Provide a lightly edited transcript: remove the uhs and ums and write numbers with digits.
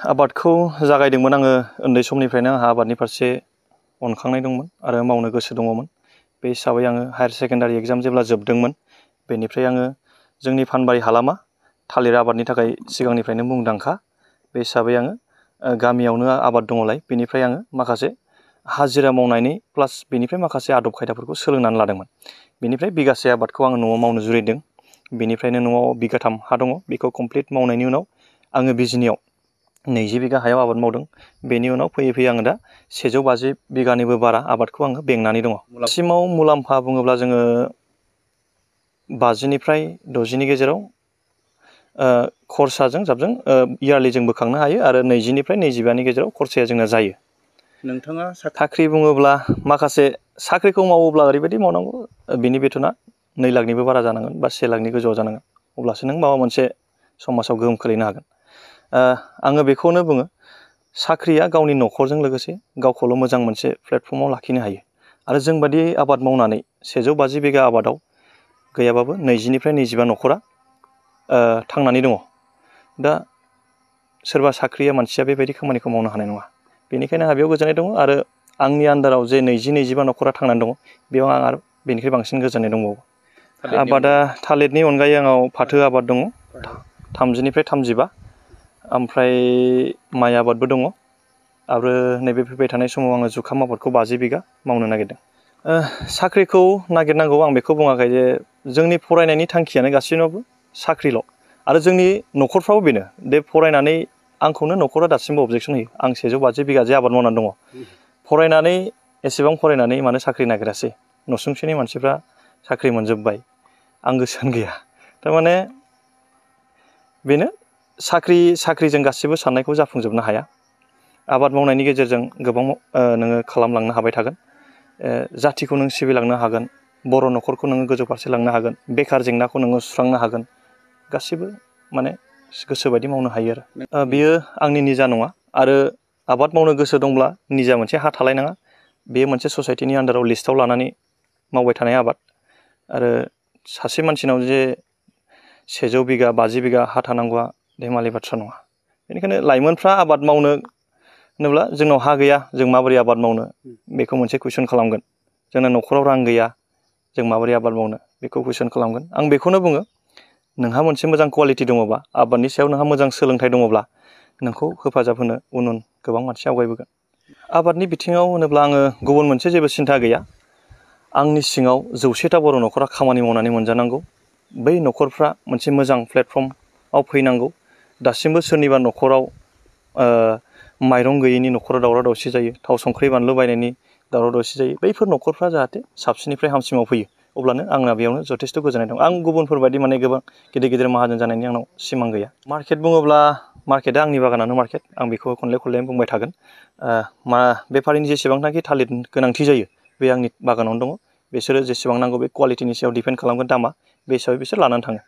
आबादखौ जागायदोंमोन आङो उन्दै समनिफ्रायनो आंहा आबादनि फारसे अनखांनाय दंमोन आरो मावनो गोसो दङमोन। बे हिसाबै आङो हायार सेकेन्डारि एग्जाम जेब्ला जोबदोंमोन बेनिफ्राय आङो जोंनि फानबारि हालामा थालिर आबादनि थाखाय सिगांनिफ्रायनो मुंदांखा। बे हिसाबै आङो गामियावनो आबाद दङलाय बेनिफ्राय आङो माखासे हाजिरा मावनायनि प्लास बेनिफ्राय माखासे आदब खायदाफोरखौ सोलोंनानै लादोंमोन। बेनिफ्राय बिगासे आबादखौ आङो न'आव मावनो जुरिदों। बेनिफ्रायनो न'आव बिगाथाम हा दङ। बेखौ कमप्लिट मावनायनि उनाव आङो बिजनियाव 20 बिगा हायाव आबाद मावदों। बेनि उनाव फैयै फैयै आङो दा 150 बिगानिबो बारा आबादखौ आङो बेंनानै दङ। दासिमाव मुलाम्फा बुङोब्ला जोङो 50 निफ्राय 60 नि गेजेराव खरसाजों जाबजों इयारलि जों बोखांनो हायो आरो 20 निफ्राय 25 नि गेजेराव खरसाया जोंना जायो। नोंथाङा साख्रि बुङोब्ला माखासे साख्रिखौ मावोब्ला ओरैबायदि मावनांगौ बिनि बेथना 2 लाखनिबो बारा जानांगोन बा 1 लाखनि गोजौआव जानांगोन। अब्लासो नों माबा मोनसे समाजाव गोहोम खोलैनो हागोन। आङो बेखौनो बुङो साख्रिया गावनि न'खरजों लोगोसे गावखौल' मोजां मोनसे प्लेटफर्माव लाखिनो हायो आरो जोंबादि आबाद मावनानै 150 बिगा आबादाव गैयाबाबो 20 निफ्राय 25 न'खरा थांनानै दङ। दा सोरबा साख्रिया मानसिया बेबायदि खामानिखौ मावनो हानाय नङा। बेनिखायनो आंहा बेयाव गोजोननाय दङ आरो आंनि आन्दाराव जे 20-25 न'खरा थांनानै दङ बेयाव आं आरो बेनिख्रुइ बांसिन गोजोननाय दंबावो। आबादा थालिरनि अनगायै आंनाव फाथो आबाद दङ 30 निफ्राय 35, ओमफ्राय माइ आबादबो दङ आरो नैबे फैबाय थानाय समाव आङो जुखाम आबादखौ 50 बिगा मावनो नागिरदों। साख्रिखौ नागिरनांगौ आं बेखौ बुङाखै जे जोंनि फरायनायनि थांखियानो गासैनावबो साख्रिल' आरो जोंनि न'खरफ्रावबो बेनो दे फरायनानै आंखौनो न'खरा दासिमबो अबजेक्सन होयो। आं 150 बिगा जे आबाद मावनानै दङ फरायनानै एसेबां फरायनानै मानो साख्रि नागिरासै? न'सुंसेनि मानसिफ्रा साख्रि मोनजोब्बाय आं गोसोआनो गैया। थारमाने बेनो साख्रिजों गासिबो साननायखौ जाफुंजोबनो हाया। आबाद मावनायनि गेजेरजों गोबां नोङो खालामलांनो हाबाय थागोन। जाथिखौ नों सिबिलांनो हागोन, बर' न'खरखौ नोङो गोजौ फारसे लांनो हागोन, बेखार जेंनाखौ नोङो सुस्रांनो हागोन। गासिबो माने गोसोबायदि मावनो हायो आरो बेयो आंनि निजा नङा आरो आबाद मावनो गोसो दंब्ला निजा मोनसे हा थालायनाङा। बेयो मोनसे ससाइटिनि आन्दाराव लिस्टआव लानानै मावबाय थानाय आबाद आरो सासे मानसिनाव जे 100 बिगा 50 बिगा हा थानांगौआ धेमालि बाथ्रा नङा। बेनिखायनो लाइमोनफ्रा आबाद मावनो होनोब्ला जोंनाव हा गैया जों माबोरै आबाद मावनो बेखौ मोनसे कुइसन खालामगोन। जोंना न'खराव रां गैया जों माबोरै आबाद मावनो बेखौ कुइसन खालामगोन। आं बेखौनो बुङो नोंहा मोनसे मोजां कुवालिटि दङबा आबादनि सायाव नोंहा मोजां सोलोंथाइ दङब्ला नोंखौ हेफाजाब होनो उन गोबां मानसि आवगायबोगोन। आबादनि बिथिङाव होनोब्ला आङो गुबुन मोनसे जेबो सिन्था गैया। आंनि सिङाव 100टा बर' न'खरा खामानि मावनानै मोनजानांगौ। बै न'खरफ्रा मोनसे मोजां प्लेटफर्मआव फैनांगौ। दासिमबो सोरनिबा न'खराव माइरं गैयैनि न'खराव दावराव दावसि जायो, थाव संख्रि बानलु बायनायनि दावराव दावसि जायो। बैफोर न'खरफ्रा जाहाथे साबसिननिफ्राय हामसिनाव फैयो अब्लानो आंना बेयावनो जथेस्थ' गोजोननाय दं। आं गुबुनफोरबायदि माने गोबां गिदिर गिदिर माहाजोन जानायनि आंनाव सिमां गैया। मार्केट बुङोब्ला मार्केटआ आंनि बागानानो मार्केट। आं बेखौ खनले खनले बुंबाय थागोन। बेफारिनि जेसेबांनाखि थालिर गोनांथि जायो बे आंनि बागानावनो दङ। बिसोरो जेसेबां नांगौ बे कुवालिटिनि सायाव डिपेन्ड खालामगोन दामा बे हिसाबै बिसोर लानानै थाङो।